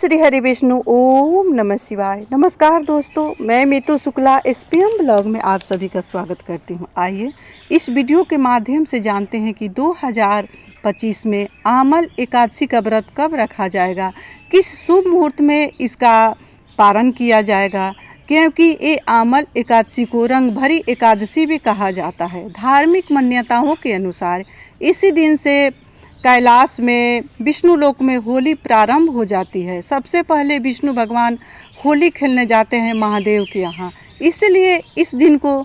श्री हरि विष्णु ओम नमः शिवाय। नमस्कार दोस्तों, मैं मीतू शुक्ला एसपीएम ब्लॉग में आप सभी का स्वागत करती हूं। आइए इस वीडियो के माध्यम से जानते हैं कि 2025 में आमल एकादशी का व्रत कब रखा जाएगा, किस शुभ मुहूर्त में इसका पारण किया जाएगा, क्योंकि ये आमल एकादशी को रंग भरी एकादशी भी कहा जाता है। धार्मिक मान्यताओं के अनुसार इसी दिन से कैलाश में विष्णु लोक में होली प्रारंभ हो जाती है। सबसे पहले विष्णु भगवान होली खेलने जाते हैं महादेव के यहाँ, इसलिए इस दिन को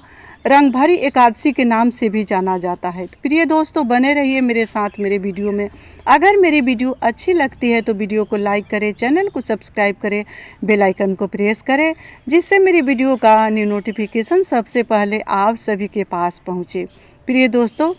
रंग भरी एकादशी के नाम से भी जाना जाता है। प्रिय दोस्तों, बने रहिए मेरे साथ मेरे वीडियो में। अगर मेरी वीडियो अच्छी लगती है तो वीडियो को लाइक करें, चैनल को सब्सक्राइब करें, बेल आइकन को प्रेस करें, जिससे मेरी वीडियो का न्यू नोटिफिकेशन सबसे पहले आप सभी के पास पहुँचे। प्रिय दोस्तों,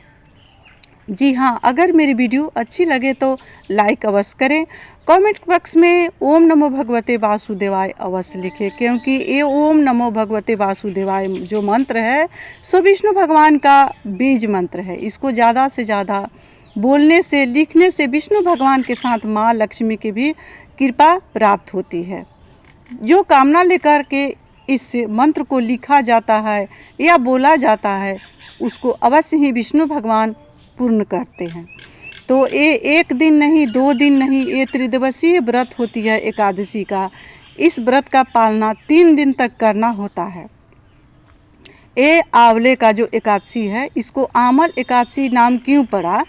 जी हाँ, अगर मेरी वीडियो अच्छी लगे तो लाइक अवश्य करें। कमेंट बॉक्स में ओम नमो भगवते वासुदेवाय अवश्य लिखें, क्योंकि ये ओम नमो भगवते वासुदेवाय जो मंत्र है सो विष्णु भगवान का बीज मंत्र है। इसको ज़्यादा से ज़्यादा बोलने से, लिखने से विष्णु भगवान के साथ माँ लक्ष्मी की भी कृपा प्राप्त होती है। जो कामना लेकर के इस मंत्र को लिखा जाता है या बोला जाता है, उसको अवश्य ही विष्णु भगवान पूर्ण करते हैं। तो ये एक दिन नहीं, 2 दिन नहीं, ये त्रिदिवसीय व्रत होती है एकादशी का। इस व्रत का पालना 3 दिन तक करना होता है। ये आंवले का जो एकादशी है, इसको आमल एकादशी नाम क्यों पड़ा,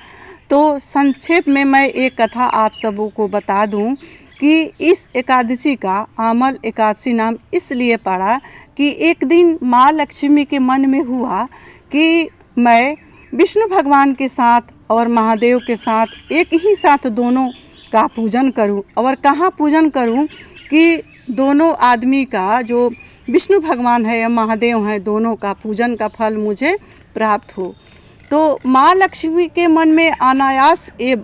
तो संक्षेप में मैं एक कथा आप सबों को बता दूं कि इस एकादशी का आमल एकादशी नाम इसलिए पड़ा कि एक दिन माँ लक्ष्मी के मन में हुआ कि मैं विष्णु भगवान के साथ और महादेव के साथ एक ही साथ दोनों का पूजन करूं। और कहाँ पूजन करूं कि दोनों आदमी का, जो विष्णु भगवान है या महादेव हैं, दोनों का पूजन का फल मुझे प्राप्त हो। तो माँ लक्ष्मी के मन में अनायास ये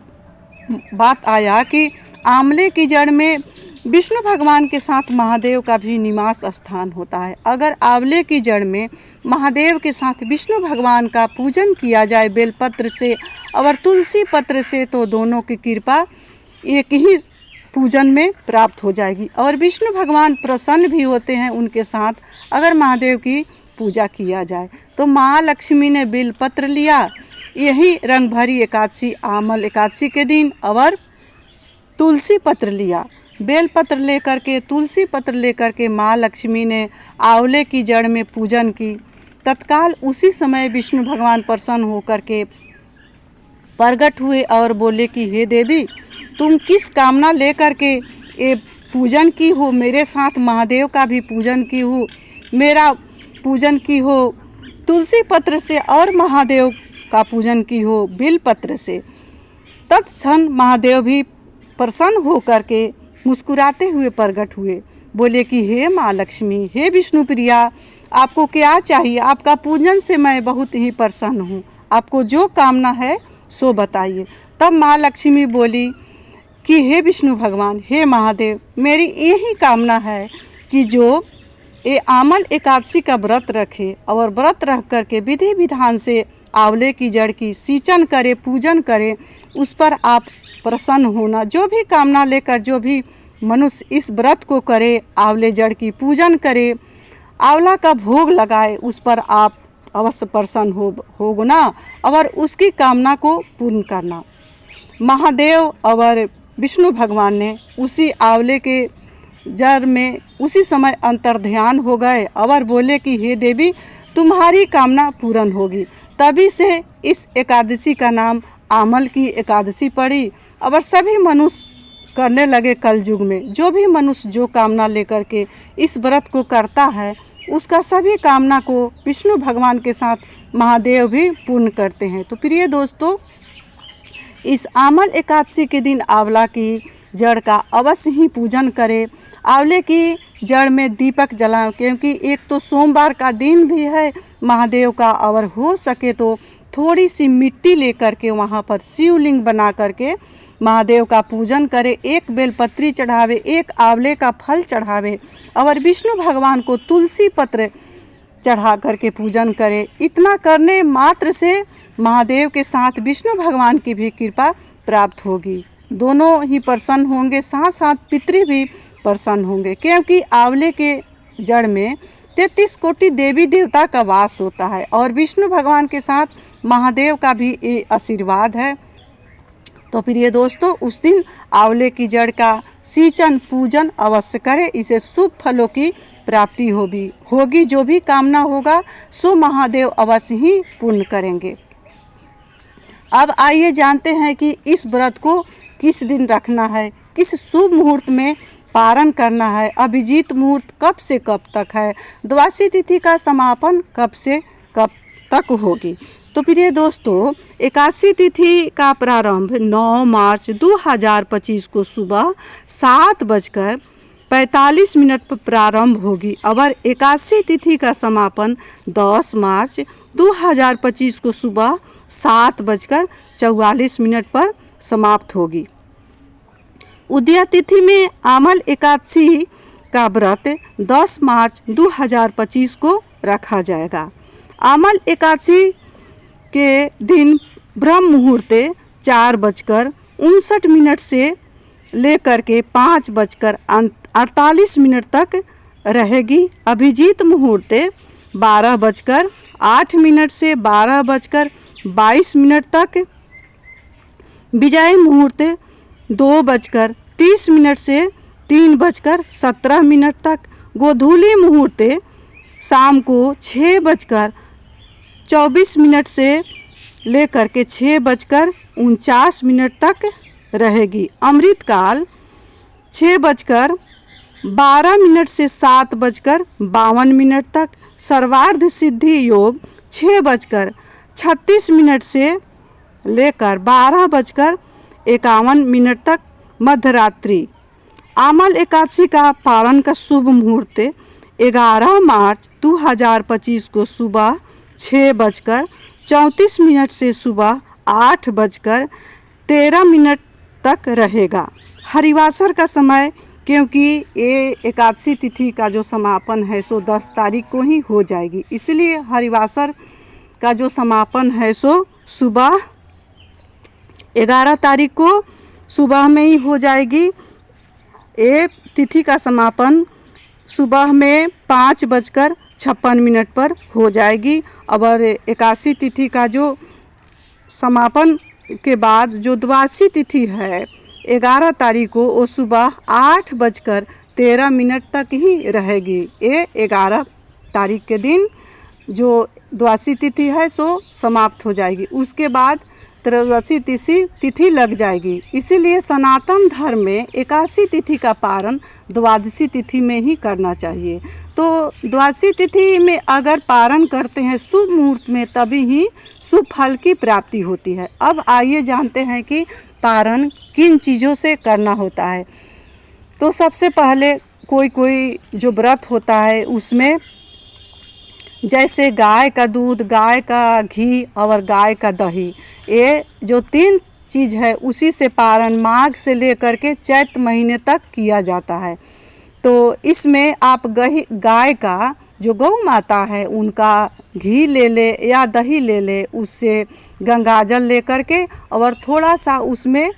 बात आया कि आंवले की जड़ में विष्णु भगवान के साथ महादेव का भी निवास स्थान होता है। अगर आंवले की जड़ में महादेव के साथ विष्णु भगवान का पूजन किया जाए बेलपत्र से और तुलसी पत्र से, तो दोनों की कृपा एक ही पूजन में प्राप्त हो जाएगी और विष्णु भगवान प्रसन्न भी होते हैं उनके साथ, अगर महादेव की पूजा किया जाए। तो माँ लक्ष्मी ने बेलपत्र लिया यही रंग भरी एकादशी आमल एकादशी के दिन, और तुलसी पत्र लिया। बेल पत्र लेकर के, तुलसी पत्र लेकर के माँ लक्ष्मी ने आंवले की जड़ में पूजन की। तत्काल उसी समय विष्णु भगवान प्रसन्न होकर के प्रकट हुए और बोले कि हे देवी, तुम किस कामना लेकर के ये पूजन की हो, मेरे साथ महादेव का भी पूजन की हो, मेरा पूजन की हो तुलसी पत्र से और महादेव का पूजन की हो बेल पत्र से। तत्क्षण महादेव भी प्रसन्न होकर के मुस्कुराते हुए प्रकट हुए, बोले कि हे माँ लक्ष्मी, हे विष्णु प्रिया, आपको क्या चाहिए? आपका पूजन से मैं बहुत ही प्रसन्न हूँ, आपको जो कामना है सो बताइए। तब माँ लक्ष्मी बोली कि हे विष्णु भगवान, हे महादेव, मेरी यही कामना है कि जो ये आमल एकादशी का व्रत रखे और व्रत रख करके विधि विधान से आंवले की जड़ की सिंचन करे, पूजन करे, उस पर आप प्रसन्न होना। जो भी कामना लेकर जो भी मनुष्य इस व्रत को करे, आंवले जड़ की पूजन करे, आंवला का भोग लगाए, उस पर आप अवश्य प्रसन्न होगा ना, और उसकी कामना को पूर्ण करना। महादेव और विष्णु भगवान ने उसी आंवले के जड़ में उसी समय अंतर्ध्यान हो गए और बोले कि हे देवी, तुम्हारी कामना पूर्ण होगी। तभी से इस एकादशी का नाम आमल की एकादशी पड़ी और सभी मनुष्य करने लगे। कल युग में जो भी मनुष्य जो कामना लेकर के इस व्रत को करता है, उसका सभी कामना को विष्णु भगवान के साथ महादेव भी पूर्ण करते हैं। तो प्रिय दोस्तों, इस आमल एकादशी के दिन आंवला की जड़ का अवश्य ही पूजन करें। आंवले की जड़ में दीपक जलाएं, क्योंकि एक तो सोमवार का दिन भी है महादेव का, और हो सके तो थोड़ी सी मिट्टी लेकर के वहाँ पर शिवलिंग बना करके महादेव का पूजन करे। एक बेलपत्री चढ़ावे, एक आंवले का फल चढ़ावे और विष्णु भगवान को तुलसी पत्र चढ़ा करके पूजन करे। इतना करने मात्र से महादेव के साथ विष्णु भगवान की भी कृपा प्राप्त होगी। दोनों ही प्रसन्न होंगे, साथ साथ पितृ भी प्रसन्न होंगे, क्योंकि आंवले के जड़ में 33 कोटि देवी देवता का वास होता है और विष्णु भगवान के साथ महादेव का भी ये आशीर्वाद है। तो प्रिय दोस्तों, उस दिन आंवले की जड़ का सिंचन पूजन अवश्य करें, इसे शुभ फलों की प्राप्ति होगी। जो भी कामना होगा सो महादेव अवश्य ही पूर्ण करेंगे। अब आइए जानते हैं कि इस व्रत को किस दिन रखना है, किस शुभ मुहूर्त में पारण करना है, अभिजीत मुहूर्त कब से कब तक है, द्वादशी तिथि का समापन कब से कब तक होगी। तो प्रिय दोस्तों, एकादशी तिथि का प्रारंभ 9 मार्च 2025 को सुबह 7:45 पर प्रारंभ होगी और एकादशी तिथि का समापन 10 मार्च 2025 को सुबह 7:44 पर समाप्त होगी। उदया तिथि में आमल एकादशी का व्रत 10 मार्च 2025 को रखा जाएगा। आमल एकादशी के दिन ब्रह्म मुहूर्त 4:59 से लेकर के 5:48 तक रहेगी। अभिजीत मुहूर्त 12:08 से 12:22 तक, विजय मुहूर्त 2:30 से 3:17 तक, गोधूली मुहूर्त शाम को 6:24 से लेकर के 6:49 तक रहेगी। अमृतकाल 6:12 से 7:52 तक, सर्वार्ध सिद्धि योग 6:36 से लेकर 12:51 तक, मध्यरात्रि। आमल एकादशी का पारण का शुभ मुहूर्त 11 मार्च 2025 को सुबह 6:34 से सुबह 8:13 तक रहेगा। हरिवासर का समय, क्योंकि ये एकादशी तिथि का जो समापन है सो 10 तारीख को ही हो जाएगी, इसलिए हरिवासर का जो समापन है सो सुबह 11 तारीख को सुबह में ही हो जाएगी। ये तिथि का समापन सुबह में 5:56 पर हो जाएगी और एकादशी तिथि का जो समापन के बाद जो द्वादशी तिथि है 11 तारीख को, वो सुबह 8:13 तक ही रहेगी। ये 11 तारीख के दिन जो द्वादशी तिथि है सो समाप्त हो जाएगी। उसके बाद त्रयोदशी तिथि लग जाएगी। इसीलिए सनातन धर्म में एकादशी तिथि का पारण द्वादशी तिथि में ही करना चाहिए। तो द्वादशी तिथि में अगर पारण करते हैं शुभ मुहूर्त में, तभी ही शुभ फल की प्राप्ति होती है। अब आइए जानते हैं कि पारण किन चीज़ों से करना होता है। तो सबसे पहले कोई जो व्रत होता है उसमें जैसे गाय का दूध, गाय का घी और गाय का दही, ये जो 3 चीज़ है उसी से पारण माघ से लेकर के चैत महीने तक किया जाता है। तो इसमें आप गाय का जो गौ माता है उनका घी ले ले या दही ले ले, उससे गंगाजल ले करके और थोड़ा सा उसमें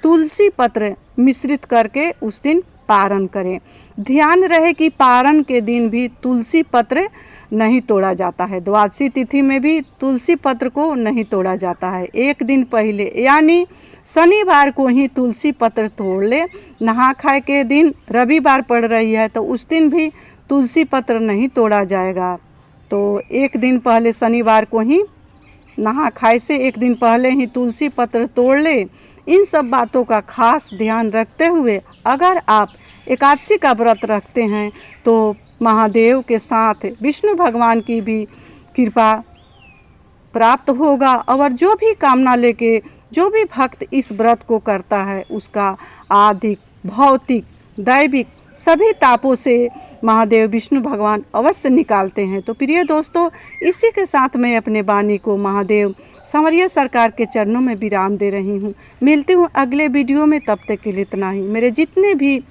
तुलसी पत्र मिश्रित करके उस दिन पारण करें। ध्यान रहे कि पारण के दिन भी तुलसी पत्र नहीं तोड़ा जाता है। द्वादशी तिथि में भी तुलसी पत्र को नहीं तोड़ा जाता है। एक दिन पहले यानी शनिवार को ही तुलसी पत्र तोड़ ले। नहा खाए के दिन रविवार पड़ रही है तो उस दिन भी तुलसी पत्र नहीं तोड़ा जाएगा। तो एक दिन पहले शनिवार को ही नहा खाए से एक दिन पहले ही तुलसी पत्र तोड़ ले। इन सब बातों का खास ध्यान रखते हुए अगर आप एकादशी का व्रत रखते हैं तो महादेव के साथ विष्णु भगवान की भी कृपा प्राप्त होगा और जो भी कामना लेके जो भी भक्त इस व्रत को करता है उसका आर्थिक, भौतिक, दैविक सभी तापों से महादेव विष्णु भगवान अवश्य निकालते हैं। तो प्रिय दोस्तों, इसी के साथ मैं अपने वाणी को महादेव संवरिया सरकार के चरणों में विराम दे रही हूँ। मिलती हूँ अगले वीडियो में, तब तक के लिए इतना ही। मेरे जितने भी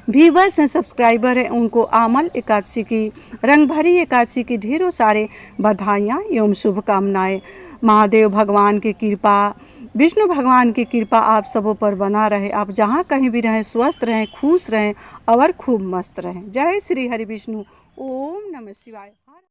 व्यूवर्स हैं, सब्सक्राइबर हैं, उनको आमल एकादशी की, रंग भरी एकादशी की ढेरों सारे बधाइयाँ एवं शुभकामनाएँ। महादेव भगवान की कृपा, विष्णु भगवान की कृपा आप सबों पर बना रहे। आप जहाँ कहीं भी रहें स्वस्थ रहें, खुश रहें और खूब मस्त रहें। जय श्री हरि विष्णु। ओम नमः शिवाय।